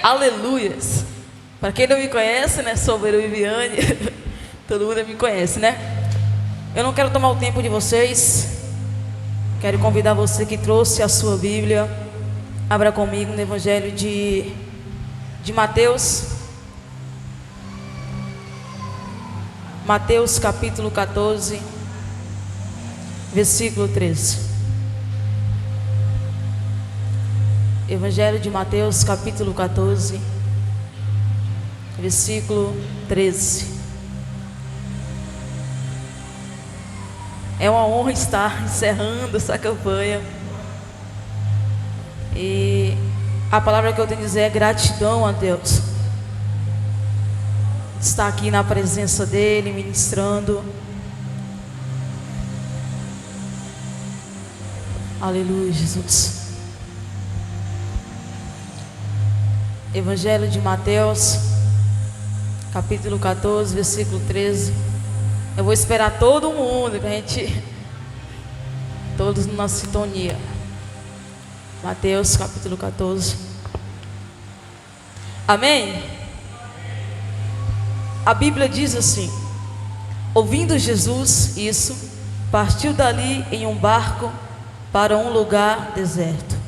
Aleluias. Para quem não me conhece, né, sou Beru Viviane. Todo mundo me conhece, né? Eu não quero tomar o tempo de vocês. Quero convidar você que trouxe a sua Bíblia. Abra comigo no Evangelho de Mateus. Mateus capítulo 14, versículo 13. Evangelho de Mateus capítulo 14, versículo 13. É uma honra estar encerrando essa campanha. E a palavra que eu tenho a dizer é gratidão a Deus. Estar aqui na presença dEle, ministrando. Aleluia, Jesus. Evangelho de Mateus, capítulo 14, versículo 13. Eu vou esperar todo mundo, pra gente, todos na sintonia. Mateus, capítulo 14. Amém? A Bíblia diz assim: ouvindo Jesus isso, partiu dali em um barco para um lugar deserto.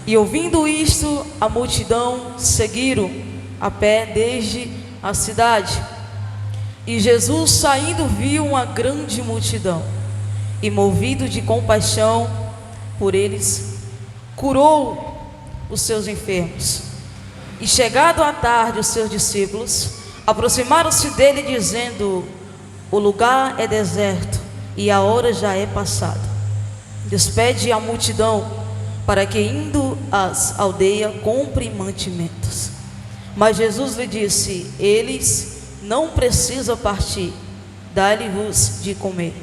E ouvindo isto, a multidão seguiram a pé desde a cidade. E Jesus, saindo, viu uma grande multidão, e movido de compaixão por eles, curou os seus enfermos. E chegado à tarde, os seus discípulos aproximaram-se dele, dizendo: o lugar é deserto, e a hora já é passada. Despede a multidão, para que, indo às aldeias, compre mantimentos. Mas Jesus lhe disse: eles não precisam partir, dai-lhes de comer.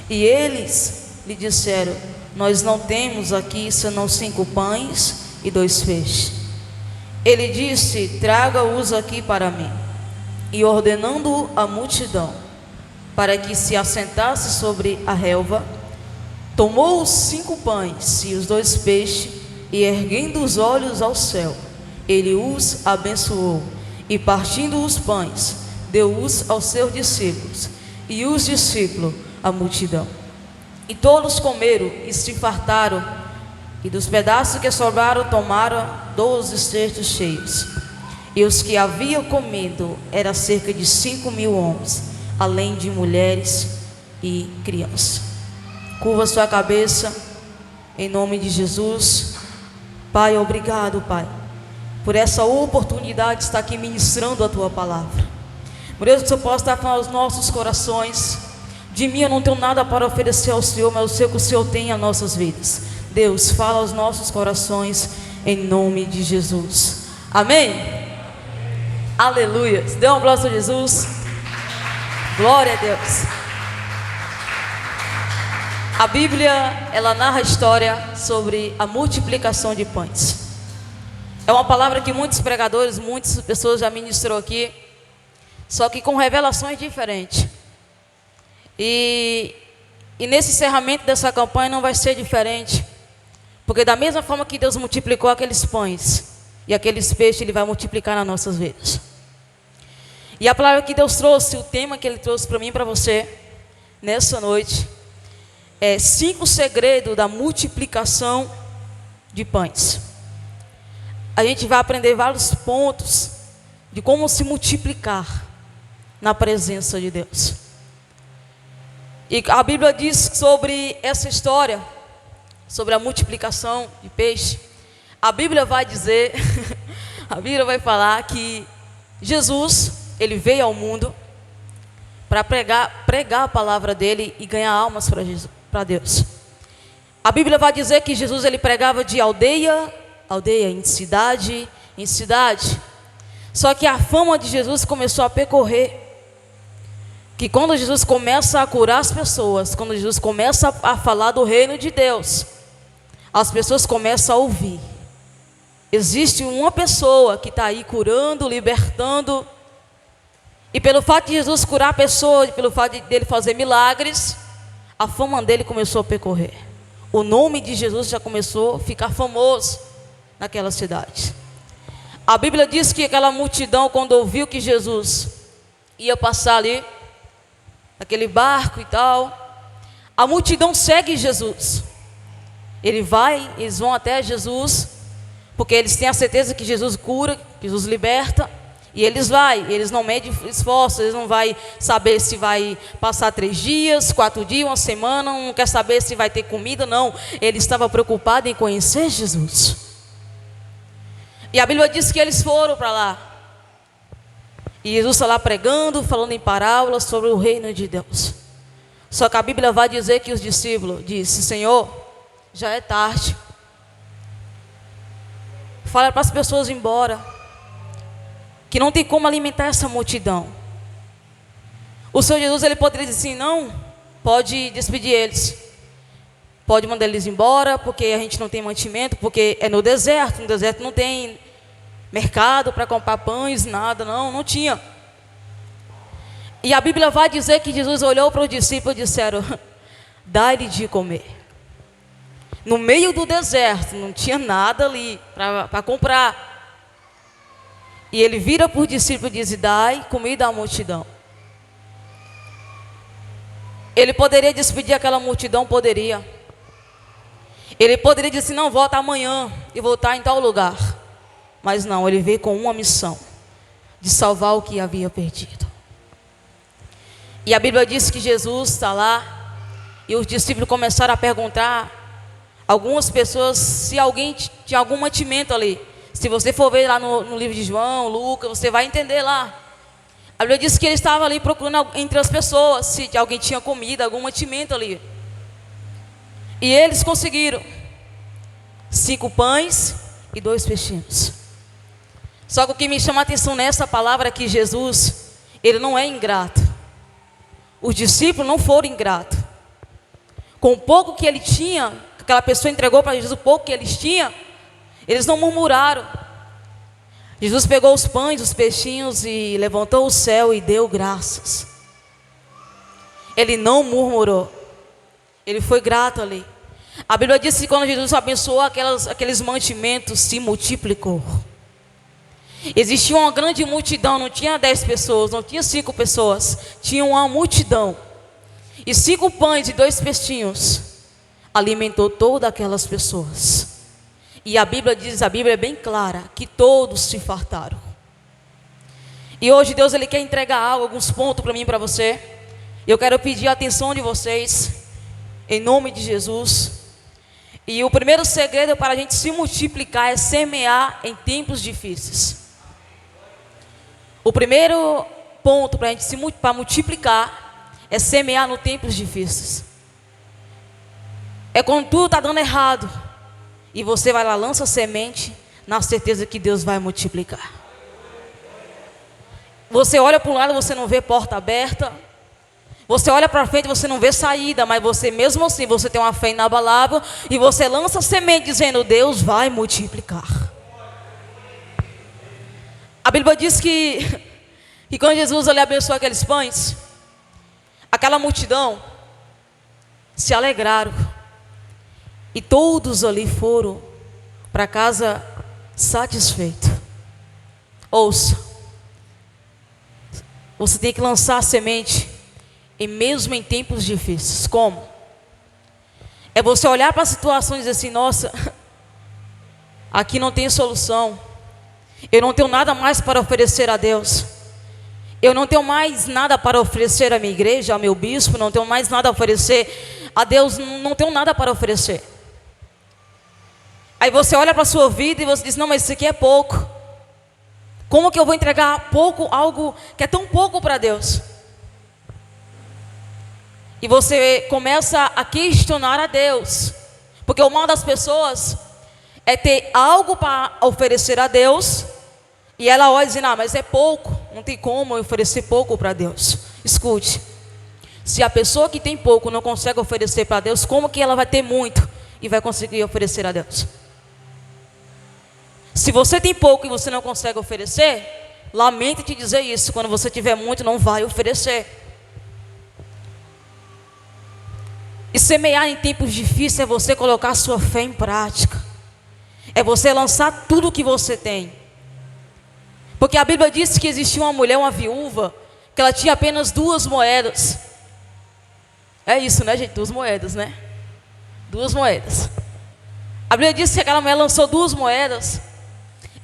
E eles lhe disseram: nós não temos aqui senão 5 pães e 2 peixes. Ele disse: traga-os aqui para mim. E ordenando a multidão para que se assentasse sobre a relva, tomou os 5 pães e os 2 peixes, e erguendo os olhos ao céu, ele os abençoou, e partindo os pães, deu-os aos seus discípulos, e os discípulos à multidão. E todos comeram e se fartaram, e dos pedaços que sobraram tomaram 12 cestos cheios. E os que haviam comido eram cerca de 5.000 homens, além de mulheres e crianças. Curva sua cabeça, em nome de Jesus. Pai, obrigado, Pai, por essa oportunidade de estar aqui ministrando a Tua palavra. Por Deus, que o Senhor possa estar falando aos nossos corações. De mim eu não tenho nada para oferecer ao Senhor, mas eu sei que o Senhor tem as nossas vidas. Deus, fala aos nossos corações, em nome de Jesus. Amém? Aleluia. Dê uma glória a Jesus. Glória a Deus. A Bíblia, ela narra a história sobre a multiplicação de pães. É uma palavra que muitos pregadores, muitas pessoas já ministrou aqui, só que com revelações diferentes. E nesse encerramento dessa campanha não vai ser diferente, porque da mesma forma que Deus multiplicou aqueles pães e aqueles peixes, Ele vai multiplicar nas nossas vidas. E a palavra que Deus trouxe, o tema que Ele trouxe para mim e para você, nessa noite, é 5 segredos da multiplicação de pães. A gente vai aprender vários pontos de como se multiplicar na presença de Deus. E a Bíblia diz sobre essa história, sobre a multiplicação de peixe. A Bíblia vai dizer, a Bíblia vai falar que Jesus, Ele veio ao mundo para pregar a palavra dele e ganhar almas para Deus. A Bíblia vai dizer que Jesus, ele pregava de aldeia a aldeia, em cidade em cidade. Só que a fama de Jesus começou a percorrer, que quando Jesus começa a curar as pessoas, quando Jesus começa a falar do reino de Deus, as pessoas começam a ouvir. Existe uma pessoa que está aí curando, libertando, e pelo fato de Jesus curar a pessoa, pelo fato dele fazer milagres, a fama dele começou a percorrer. O nome de Jesus já começou a ficar famoso naquela cidade. A Bíblia diz que aquela multidão, quando ouviu que Jesus ia passar ali, naquele barco e tal, a multidão segue Jesus. Eles vão até Jesus, porque eles têm a certeza que Jesus cura, que Jesus liberta. E eles não medem esforços, eles não vão saber se vai passar 3 dias, 4 dias, uma semana, não quer saber se vai ter comida, não. Ele estava preocupado em conhecer Jesus. E a Bíblia diz que eles foram para lá. E Jesus está lá pregando, falando em parábolas sobre o reino de Deus. Só que a Bíblia vai dizer que os discípulos disseram: Senhor, já é tarde. Fala para as pessoas ir embora, que não tem como alimentar essa multidão. O Senhor Jesus, ele poderia dizer assim: não, pode despedir eles, pode mandar eles embora, porque a gente não tem mantimento, porque é no deserto não tem mercado para comprar pães, nada, não tinha. E a Bíblia vai dizer que Jesus olhou para os discípulos e disseram: dá-lhe de comer. No meio do deserto, não tinha nada ali para comprar. E ele vira para os discípulos e diz: dai comida à multidão. Ele poderia despedir aquela multidão? Poderia. Ele poderia dizer assim: não, volta amanhã e voltar em tal lugar. Mas não, ele veio com uma missão: de salvar o que havia perdido. E a Bíblia diz que Jesus está lá, e os discípulos começaram a perguntar algumas pessoas se alguém tinha algum mantimento ali. Se você for ver lá no livro de João, Lucas, você vai entender lá. A Bíblia diz que ele estava ali procurando entre as pessoas se alguém tinha comida, algum mantimento ali. E eles conseguiram 5 pães e 2 peixinhos. Só que o que me chama a atenção nessa palavra é que Jesus, ele não é ingrato. Os discípulos não foram ingratos. Com o pouco que ele tinha, aquela pessoa entregou para Jesus o pouco que eles tinham, eles não murmuraram. Jesus pegou os pães, os peixinhos e levantou o céu e deu graças. Ele não murmurou. Ele foi grato ali. A Bíblia diz que quando Jesus abençoou aqueles mantimentos, se multiplicou. Existia uma grande multidão, não tinha 10 pessoas, não tinha 5 pessoas, tinha uma multidão. E 5 pães e 2 peixinhos alimentou todas aquelas pessoas. E a Bíblia diz, a Bíblia é bem clara, que todos se fartaram. E hoje Deus, ele quer entregar algo, alguns pontos para mim e para você. Eu quero pedir a atenção de vocês, em nome de Jesus. E o primeiro segredo para a gente se multiplicar é semear em tempos difíceis. O primeiro ponto para a gente para multiplicar é semear nos tempos difíceis. É quando tudo está dando errado e você vai lá, lança a semente, na certeza que Deus vai multiplicar. Você olha para um lado, você não vê porta aberta. Você olha para frente, você não vê saída, mas você mesmo assim, você tem uma fé inabalável e você lança a semente dizendo: Deus vai multiplicar. A Bíblia diz que quando Jesus ali abençoou aqueles pães, aquela multidão se alegraram e todos ali foram para casa satisfeitos. Ouça, você tem que lançar a semente e mesmo em tempos difíceis. Como? É você olhar para a situação e dizer assim: nossa, aqui não tem solução. Eu não tenho nada mais para oferecer a Deus. Eu não tenho mais nada para oferecer à minha igreja, ao meu bispo. Não tenho mais nada a oferecer a Deus. Não tenho nada para oferecer. Aí você olha para a sua vida e você diz: não, mas isso aqui é pouco. Como que eu vou entregar pouco, algo que é tão pouco para Deus? E você começa a questionar a Deus. Porque o mal das pessoas é ter algo para oferecer a Deus e ela olha e diz: ah, mas é pouco, não tem como eu oferecer pouco para Deus. Escute, se a pessoa que tem pouco não consegue oferecer para Deus, como que ela vai ter muito e vai conseguir oferecer a Deus? Se você tem pouco e você não consegue oferecer, lamento te dizer isso, quando você tiver muito não vai oferecer. E semear em tempos difíceis é você colocar a sua fé em prática. É você lançar tudo que você tem. Porque a Bíblia diz que existia uma mulher, uma viúva, que ela tinha apenas 2 moedas. É isso, né, gente? 2 moedas, né? 2 moedas. A Bíblia diz que aquela mulher lançou 2 moedas.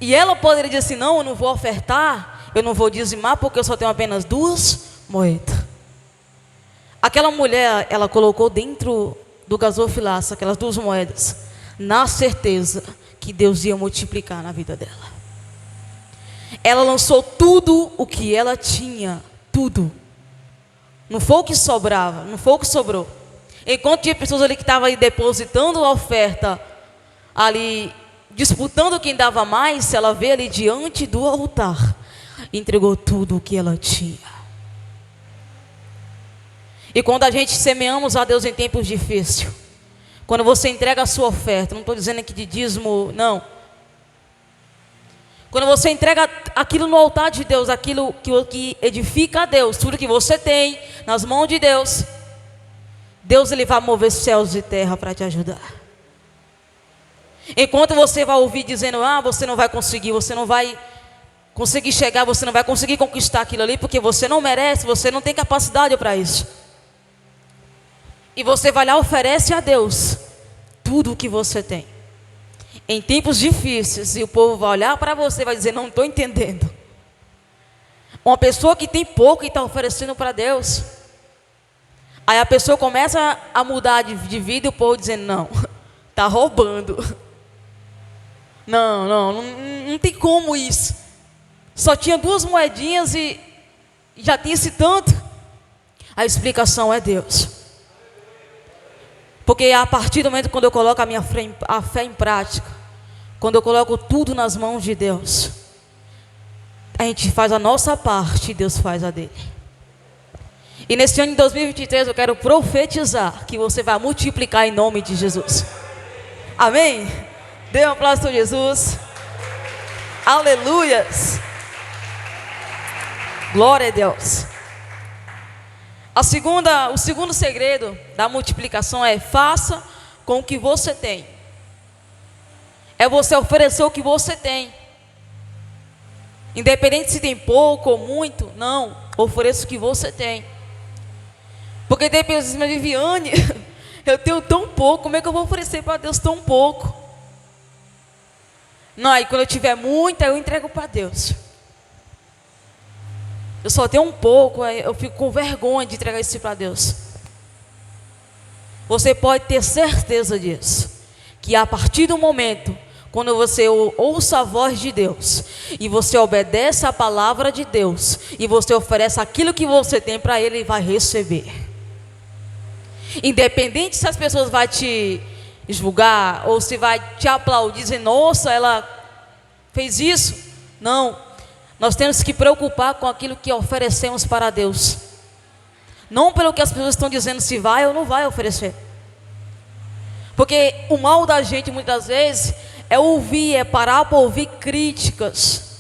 E ela poderia dizer assim: não, eu não vou ofertar, eu não vou dizimar, porque eu só tenho apenas 2 moedas. Aquela mulher, ela colocou dentro do gasofilaço aquelas 2 moedas, na certeza que Deus ia multiplicar na vida dela. Ela lançou tudo o que ela tinha, tudo. Não foi o que sobrava, não foi o que sobrou. Enquanto tinha pessoas ali que estavam ali depositando a oferta, ali disputando quem dava mais, ela veio ali diante do altar, entregou tudo o que ela tinha. E quando a gente semeamos a Deus em tempos difíceis, quando você entrega a sua oferta, não estou dizendo aqui de dízimo, não. Quando você entrega aquilo no altar de Deus, aquilo que edifica a Deus, tudo que você tem nas mãos de Deus, Deus ele vai mover céus e terra para te ajudar. Enquanto você vai ouvir dizendo: você não vai conseguir, você não vai conseguir chegar, você não vai conseguir conquistar aquilo ali, porque você não merece, você não tem capacidade para isso. E você vai lá e oferece a Deus tudo o que você tem. Em tempos difíceis, e o povo vai olhar para você e vai dizer: não estou entendendo. Uma pessoa que tem pouco e está oferecendo para Deus. Aí a pessoa começa a mudar de vida e o povo dizendo: não, está roubando. Não tem como isso. Só tinha 2 moedinhas e já tinha esse tanto. A explicação é Deus. Porque a partir do momento quando eu coloco a fé em prática, quando eu coloco tudo nas mãos de Deus, a gente faz a nossa parte e Deus faz a dele. E nesse ano de 2023 eu quero profetizar que você vai multiplicar em nome de Jesus. Amém? Dê um aplauso a Jesus. Aleluias. Glória a Deus. O segundo segredo da multiplicação é: faça com o que você tem. É você oferecer o que você tem. Independente se tem pouco ou muito, não, ofereça o que você tem. Porque depois diz: mas Viviane, eu tenho tão pouco, como é que eu vou oferecer para Deus tão pouco? Não, aí quando eu tiver muito, aí eu entrego para Deus. Eu só tenho um pouco, aí eu fico com vergonha de entregar isso para Deus. Você pode ter certeza disso, que a partir do momento quando você ouça a voz de Deus e você obedece a palavra de Deus e você oferece aquilo que você tem para Ele, Ele vai receber. Independente se as pessoas vão te julgar ou se vai te aplaudir, dizer: nossa, ela fez isso. Não. Nós temos que preocupar com aquilo que oferecemos para Deus. Não pelo que as pessoas estão dizendo se vai ou não vai oferecer. Porque o mal da gente muitas vezes é ouvir, é parar para ouvir críticas.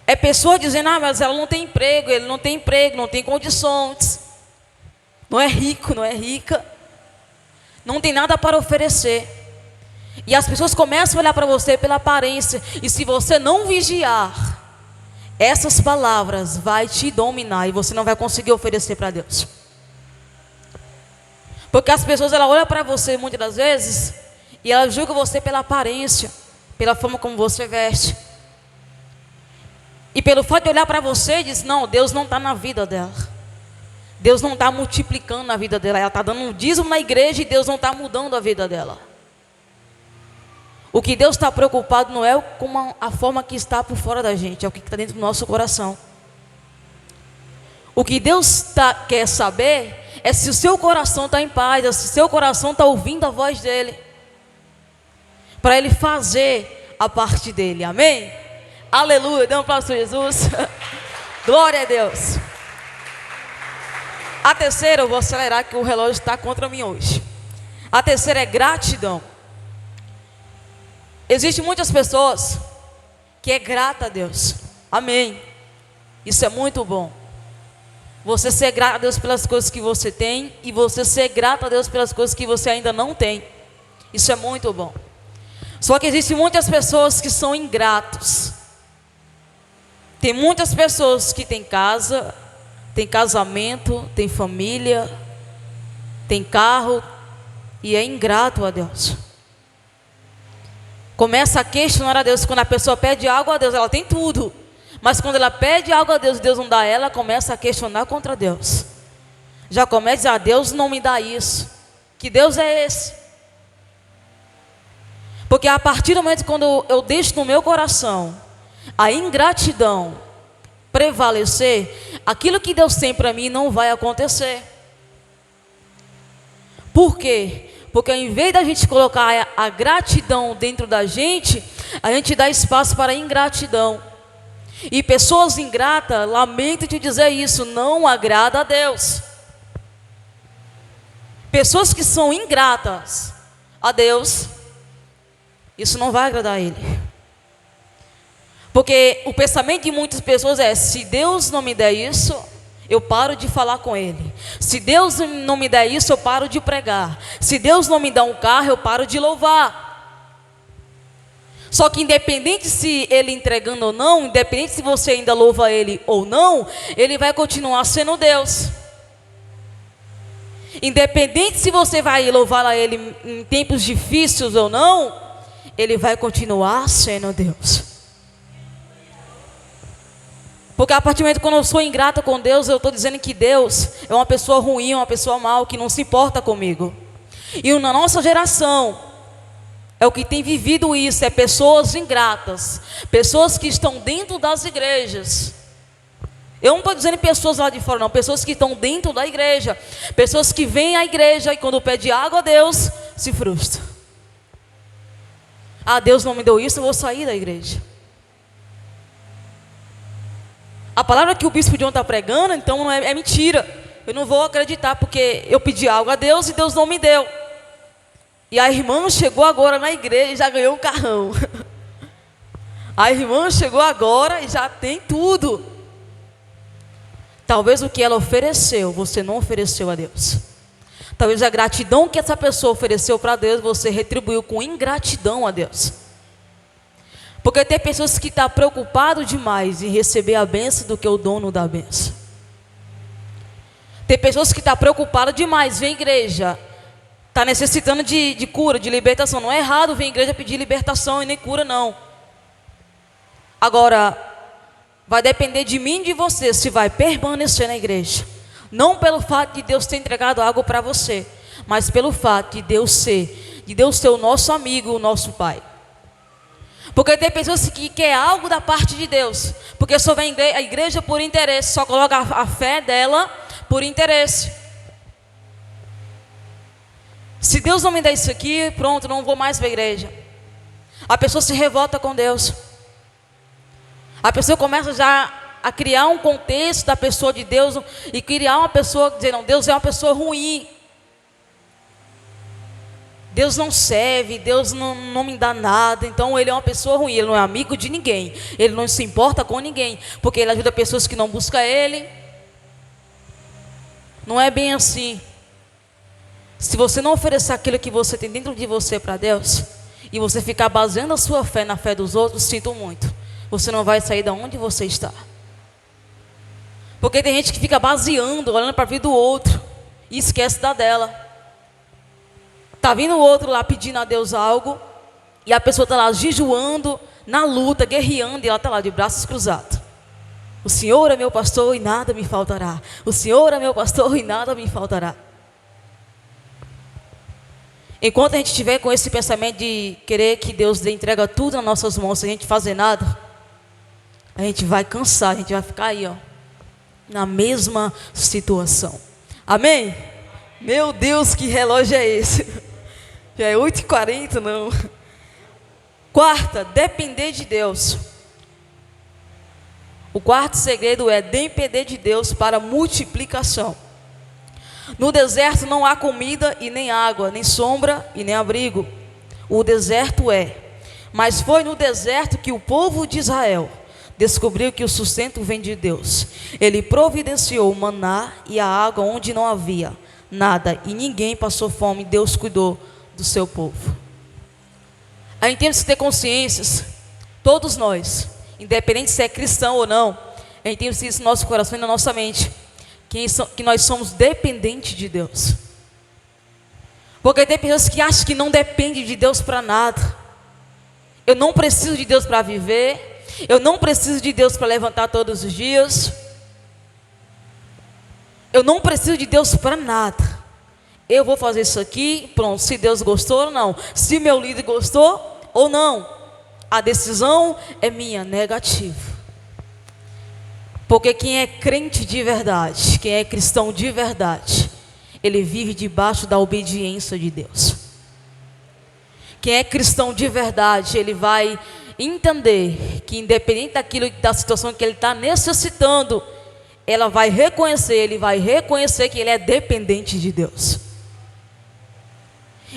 É pessoa dizendo: mas ela não tem emprego, ele não tem emprego, não tem condições. Não é rico, não é rica. Não tem nada para oferecer. E as pessoas começam a olhar para você pela aparência. E se você não vigiar, essas palavras vai te dominar e você não vai conseguir oferecer para Deus. Porque as pessoas elas olham para você muitas das vezes e elas julgam você pela aparência, pela forma como você veste. E pelo fato de olhar para você, diz: não, Deus não está na vida dela. Deus não está multiplicando na vida dela. Ela está dando um dízimo na igreja e Deus não está mudando a vida dela. O que Deus está preocupado não é com a forma que está por fora da gente, é o que está dentro do nosso coração. O que Deus quer saber é se o seu coração está em paz, se o seu coração está ouvindo a voz dEle, para Ele fazer a parte dEle, amém? Aleluia, dê um aplauso a Jesus. Glória a Deus. A terceira, eu vou acelerar que o relógio está contra mim hoje. A terceira é gratidão. Existem muitas pessoas que é grata a Deus, amém? Isso é muito bom. Você ser grato a Deus pelas coisas que você tem e você ser grato a Deus pelas coisas que você ainda não tem. Isso é muito bom. Só que existem muitas pessoas que são ingratos. Tem muitas pessoas que têm casa, têm casamento, têm família, têm carro e é ingrato a Deus. Começa a questionar a Deus. Quando a pessoa pede algo a Deus, ela tem tudo. Mas quando ela pede algo a Deus e Deus não dá a ela, começa a questionar contra Deus. Já começa a dizer, Deus não me dá isso. Que Deus é esse? Porque a partir do momento quando eu deixo no meu coração a ingratidão prevalecer, aquilo que Deus tem para mim não vai acontecer. Por quê? Porque ao invés da gente colocar a gratidão dentro da gente, a gente dá espaço para a ingratidão. E pessoas ingratas, lamento te dizer isso, não agrada a Deus. Pessoas que são ingratas a Deus, isso não vai agradar a Ele. Porque o pensamento de muitas pessoas é, se Deus não me der isso, eu paro de falar com Ele. Se Deus não me der isso, eu paro de pregar. Se Deus não me dá um carro, eu paro de louvar. Só que independente se Ele entregando ou não, independente se você ainda louva Ele ou não, Ele vai continuar sendo Deus. Independente se você vai louvar a Ele em tempos difíceis ou não, Ele vai continuar sendo Deus. Porque a partir do momento que eu sou ingrata com Deus, eu estou dizendo que Deus é uma pessoa ruim, uma pessoa mal, que não se importa comigo. E na nossa geração, é o que tem vivido isso, é pessoas ingratas, pessoas que estão dentro das igrejas. Eu não estou dizendo pessoas lá de fora não, pessoas que estão dentro da igreja, pessoas que vêm à igreja e quando pede água a Deus, se frustram. Deus não me deu isso, eu vou sair da igreja. A palavra que o bispo John está pregando, então é mentira. Eu não vou acreditar porque eu pedi algo a Deus e Deus não me deu. E a irmã chegou agora na igreja e já ganhou um carrão. A irmã chegou agora e já tem tudo. Talvez o que ela ofereceu, você não ofereceu a Deus. Talvez a gratidão que essa pessoa ofereceu para Deus, você retribuiu com ingratidão a Deus. Porque tem pessoas que estão preocupadas demais em receber a bênção do que o dono da bênção. Tem pessoas que estão preocupadas demais, vem à igreja, está necessitando de cura, de libertação. Não é errado vir à igreja pedir libertação e nem cura não. Agora, vai depender de mim e de você se vai permanecer na igreja. Não pelo fato de Deus ter entregado algo para você, mas pelo fato de Deus ser o nosso amigo, o nosso Pai. Porque tem pessoas que querem algo da parte de Deus, porque só vem à igreja por interesse, só coloca a fé dela por interesse. Se Deus não me der isso aqui, pronto, não vou mais para a igreja. A pessoa se revolta com Deus. A pessoa começa já a criar um contexto da pessoa de Deus e criar uma pessoa, dizer, não, Deus é uma pessoa ruim. Deus não serve, Deus não me dá nada, então Ele é uma pessoa ruim, Ele não é amigo de ninguém, Ele não se importa com ninguém, porque Ele ajuda pessoas que não buscam Ele. Não é bem assim. Se você não oferecer aquilo que você tem dentro de você para Deus, e você ficar baseando a sua fé na fé dos outros, sinto muito, você não vai sair de onde você está. Porque tem gente que fica baseando, olhando para a vida do outro, e esquece da dela. Está vindo o outro lá pedindo a Deus algo, e a pessoa está lá jejuando, na luta, guerreando, e ela está lá de braços cruzados. O Senhor é meu pastor e nada me faltará. O Senhor é meu pastor e nada me faltará. Enquanto a gente estiver com esse pensamento de querer que Deus entrega tudo nas nossas mãos, sem a gente fazer nada, a gente vai cansar, a gente vai ficar aí, ó, na mesma situação. Amém? Meu Deus, que relógio é esse? Já é 8h40, não. Quarta, depender de Deus. O quarto segredo é depender de Deus para multiplicação. No deserto não há comida e nem água, nem sombra e nem abrigo. O deserto é. Mas foi no deserto que o povo de Israel descobriu que o sustento vem de Deus. Ele providenciou o maná e a água onde não havia nada, e ninguém passou fome. Deus cuidou do seu povo. A gente tem que ter consciências, todos nós, independente se é cristão ou não, a gente tem isso no nosso coração e na nossa mente, que nós somos dependentes de Deus. Porque tem pessoas que acham que não depende de Deus para nada. Eu não preciso de Deus para viver, eu não preciso de Deus para levantar todos os dias, eu não preciso de Deus para nada. Eu vou fazer isso aqui, pronto, se Deus gostou ou não, se meu líder gostou ou não, a decisão é minha, negativo. Porque quem é crente de verdade, quem é cristão de verdade, ele vive debaixo da obediência de Deus. Quem é cristão de verdade, ele vai entender que independente da situação que ele está necessitando, ele vai reconhecer que ele é dependente de Deus.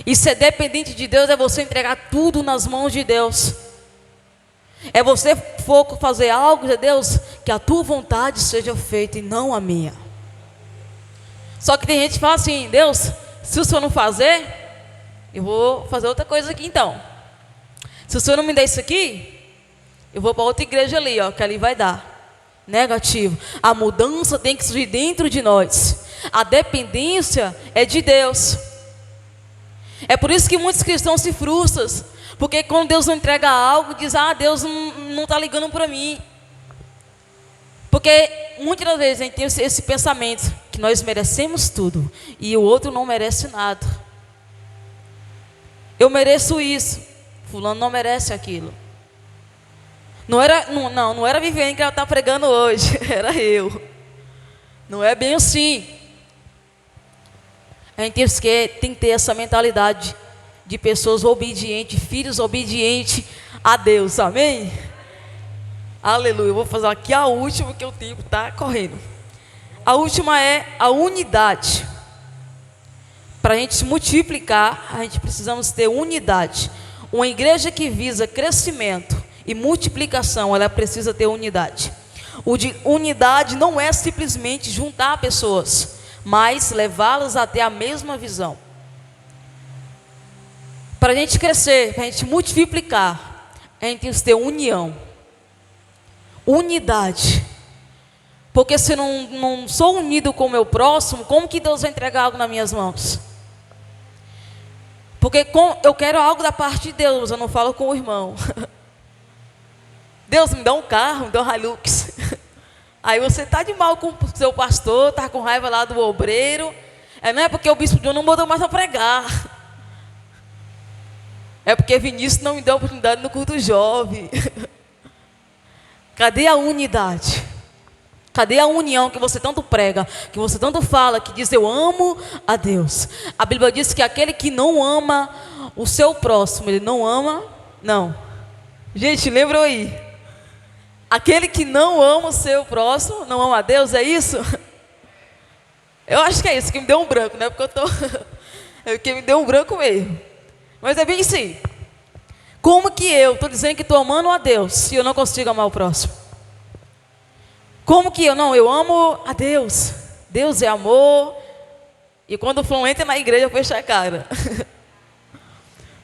E ser dependente de Deus é você entregar tudo nas mãos de Deus. É você for fazer algo de Deus, que a tua vontade seja feita e não a minha. Só que tem gente que fala assim: Deus, se o Senhor não fazer, eu vou fazer outra coisa aqui então. Se o Senhor não me der isso aqui, eu vou para outra igreja ali, ó, que ali vai dar. Negativo. A mudança tem que surgir dentro de nós. A dependência é de Deus. É por isso que muitos cristãos se frustram, porque quando Deus não entrega algo, diz: ah, Deus não está ligando para mim. Porque muitas das vezes a gente tem esse pensamento, que nós merecemos tudo, e o outro não merece nada. Eu mereço isso, fulano não merece aquilo. Não era Viviane que ela está pregando hoje, era eu. Não é bem assim. A gente tem que ter essa mentalidade de pessoas obedientes, filhos obedientes a Deus, amém? Aleluia. Eu vou fazer aqui a última, que o tempo está correndo. A última é a unidade. Para a gente se multiplicar, a gente precisamos ter unidade. Uma igreja que visa crescimento e multiplicação, ela precisa ter unidade. Unidade não é simplesmente juntar pessoas, mas levá-las a ter a mesma visão. Para a gente crescer, para a gente multiplicar, a gente tem que ter união, unidade. Porque se eu não sou unido com o meu próximo, como que Deus vai entregar algo nas minhas mãos? Porque eu quero algo da parte de Deus, eu não falo com o irmão. Deus, me dá um carro, me dá um Hilux. Aí você está de mal com o seu pastor, está com raiva lá do obreiro. Não é porque o bispo João não botou mais para pregar. É porque Vinícius não me deu oportunidade no culto jovem. Cadê a unidade? Cadê a união que você tanto prega, que você tanto fala, que diz: eu amo a Deus? A Bíblia diz que aquele que não ama o seu próximo, ele não ama, não. Gente, lembra aí? Aquele que não ama o seu próximo, não ama a Deus, é isso? Eu acho que é isso, que me deu um branco, né? Porque eu tô... é que me deu um branco mesmo. Mas é bem assim. Como que eu estou dizendo que estou amando a Deus, se eu não consigo amar o próximo? Como que eu amo a Deus. Deus é amor. E quando o fulano entra na igreja, eu fecho a cara.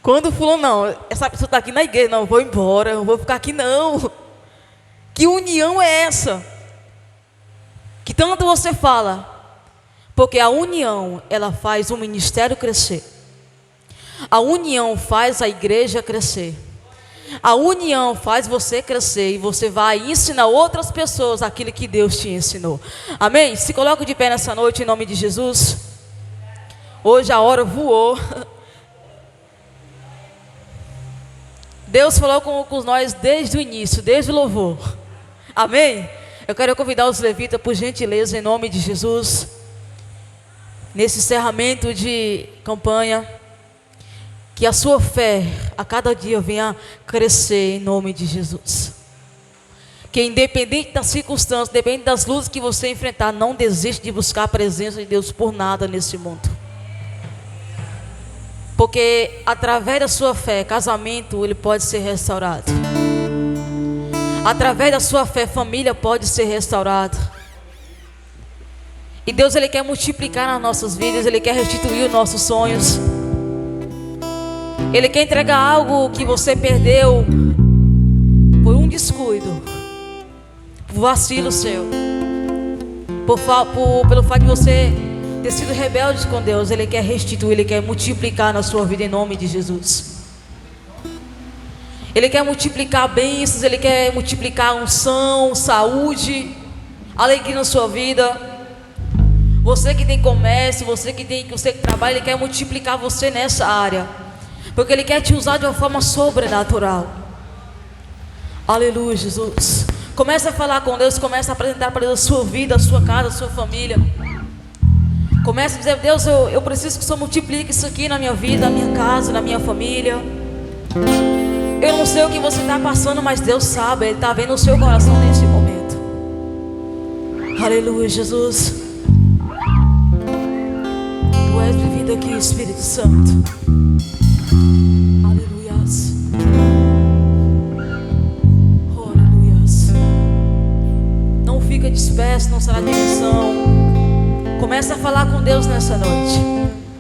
Quando o fulano, não, essa pessoa está aqui na igreja, não, eu vou embora, eu vou ficar aqui não. Que união é essa? Que tanto você fala? Porque a união, ela faz o ministério crescer. A união faz a igreja crescer. A união faz você crescer e você vai ensinar outras pessoas aquilo que Deus te ensinou. Amém? Se coloca de pé nessa noite em nome de Jesus. Hoje a hora voou. Deus falou com nós desde o início, desde o louvor. Amém? Eu quero convidar os levitas, por gentileza, em nome de Jesus, nesse encerramento de campanha, que a sua fé a cada dia venha crescer em nome de Jesus. Que independente das circunstâncias, independente das lutas que você enfrentar, não desiste de buscar a presença de Deus por nada nesse mundo. Porque através da sua fé, casamento ele pode ser restaurado. Através da sua fé, família pode ser restaurada. E Deus ele quer multiplicar nas nossas vidas, ele quer restituir os nossos sonhos. Ele quer entregar algo que você perdeu por um descuido, por vacilo seu, pelo fato de você ter sido rebelde com Deus, Ele quer restituir, Ele quer multiplicar na sua vida em nome de Jesus. Ele quer multiplicar bênçãos, Ele quer multiplicar unção, saúde, alegria na sua vida. Você que tem comércio, você que trabalha, Ele quer multiplicar você nessa área, porque Ele quer te usar de uma forma sobrenatural. Aleluia, Jesus. Começa a falar com Deus, começa a apresentar para Deus a sua vida, a sua casa, a sua família. Começa a dizer: Deus, eu preciso que o Senhor multiplique isso aqui na minha vida, na minha casa, na minha família. Eu não sei o que você está passando, mas Deus sabe, Ele está vendo o seu coração nesse momento. Aleluia, Jesus. Tu és vivido aqui, Espírito Santo. Aleluias. Oh, aleluias. Não fica disperso, não será direção. Começa a falar com Deus nessa noite.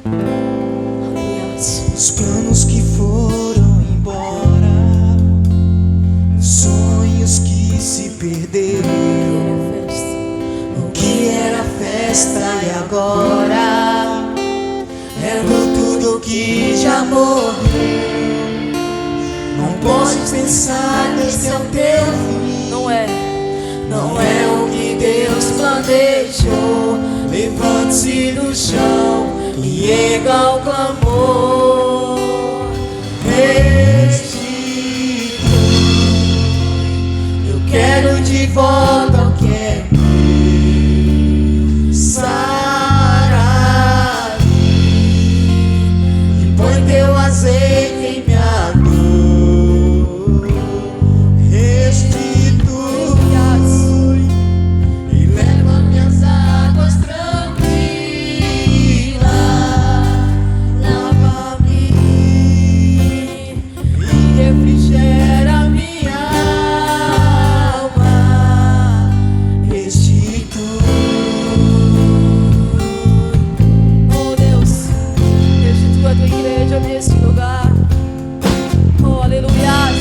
Aleluias. Os planos que foram embora, sonhos que se perderam, o que era festa e agora é tudo que já morreu. Não podes pensar que esse é o teu fim. Não é o que Deus planejou. Levante-se do chão e erga o clamor. Restitui. Eu quero de volta o que é meu. Sara-me e põe teu azeite em minha dor. Restitui e leva minhas águas tranquilas. Lava-me e refrigera minha alma. Oh Deus, restitua a tua igreja nesse lugar. Oh, aleluias.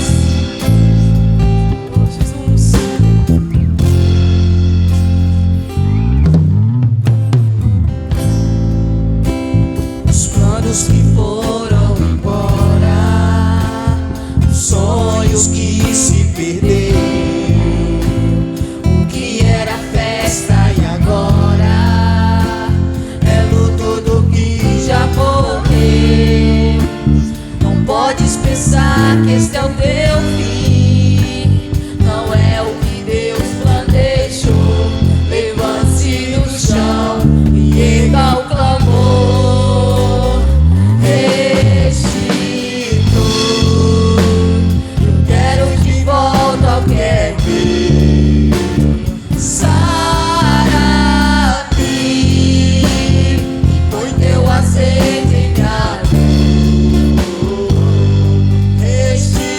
Oh, Jesus. Os planos que foram embora, os sonhos que se perderam, o que era festa e agora é luto do que já morreu. Não podes pensar que este é o teu fim. Não é o que Deus planejou. Levante-se do chão e erga o clamor. Restitui. Eu quero de volta o que é meu. Sara-me e põe teu azeite em minha dor. Restitui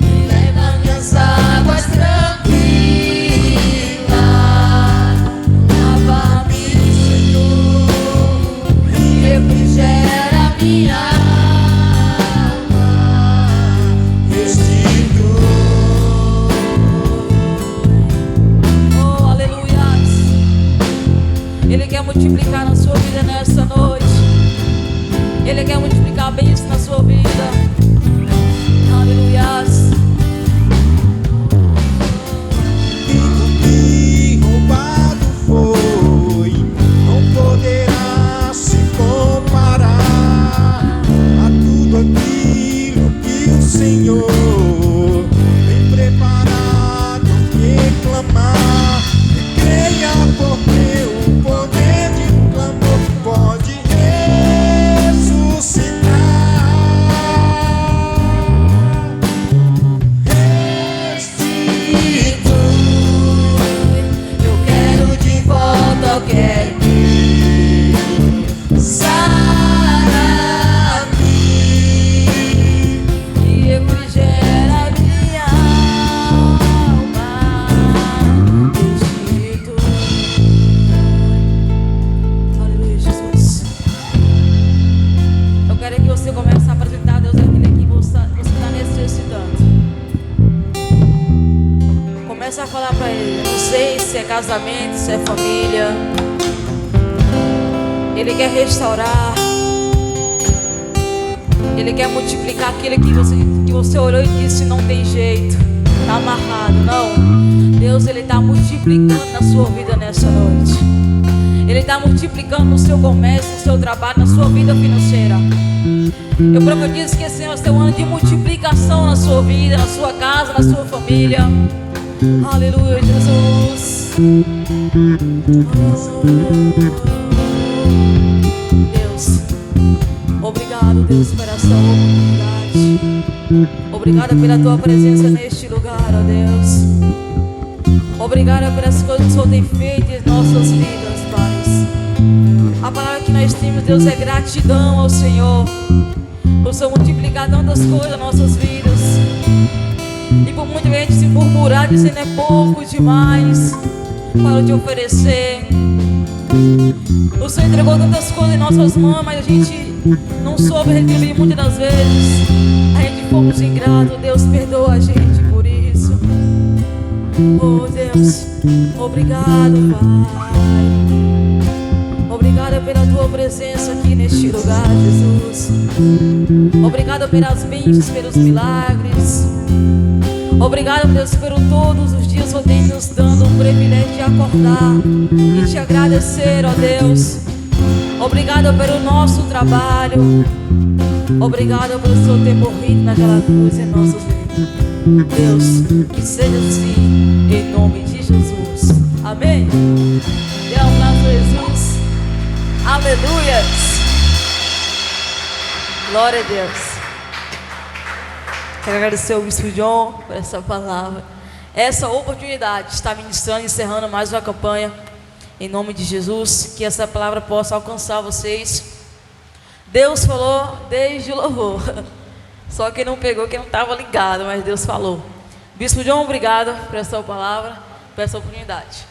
e leva minhas águas tranquilas. Lava-me, Senhor, e refrigera minha alma. Restitui. Oh, aleluias. Ele quer multiplicar na sua vida nessa noite. Ele quer multiplicar bênçãos na sua vida. Aleluias. Tudo que roubado foi não poderá se comparar a tudo aquilo que o Senhor tem preparado. Que clamar e creia, porque o poder de um clamor pode ressuscitar. Restitui. Eu quero de volta o que é meu. Sara-me E refrigera minha alma. Começa a falar para Ele. Não sei se é casamento, se é família. Ele quer restaurar. Ele quer multiplicar aquilo que você olhou e disse não tem jeito, está amarrado. Não, Deus, Ele está multiplicando na sua vida nessa noite. Ele está multiplicando no seu comércio, no seu trabalho, na sua vida financeira. Eu profetizo que esse ano vai ser um ano de multiplicação na sua vida, na sua casa, na sua família. Aleluia, Jesus. Deus, obrigado, Deus, por essa oportunidade. Obrigada pela tua presença neste lugar, ó Deus. Obrigada pelas coisas que o Senhor tem feito em nossas vidas, Pai. A palavra que nós temos, Deus, é gratidão ao Senhor por o Senhor multiplicar tantas coisas nas nossas vidas. E por muita gente se murmurar, dizendo é pouco demais para te oferecer. O Senhor entregou tantas coisas em nossas mãos, mas a gente não soube retribuir muitas das vezes. A gente fomos ingratos. Deus, perdoa a gente por isso. Oh Deus, obrigado, Pai. Obrigada pela tua presença aqui neste lugar, Jesus. Obrigada pelas bênçãos, pelos milagres. Obrigado, Deus, por todos os dias o Senhor tem nos dando o privilégio de acordar e te agradecer, ó Deus. Obrigado pelo nosso trabalho. Obrigado pelo Senhor ter morrido naquela cruz em nossas vidas. Deus, que seja assim, em nome de Jesus. Amém? Dê um abraço a Jesus. Aleluia. Glória a Deus. Quero agradecer ao Bispo John por essa palavra, essa oportunidade de estar ministrando e encerrando mais uma campanha. Em nome de Jesus, que essa palavra possa alcançar vocês. Deus falou desde o louvor. Só quem não pegou, quem não estava ligado, mas Deus falou. Bispo John, obrigado por essa palavra, por essa oportunidade.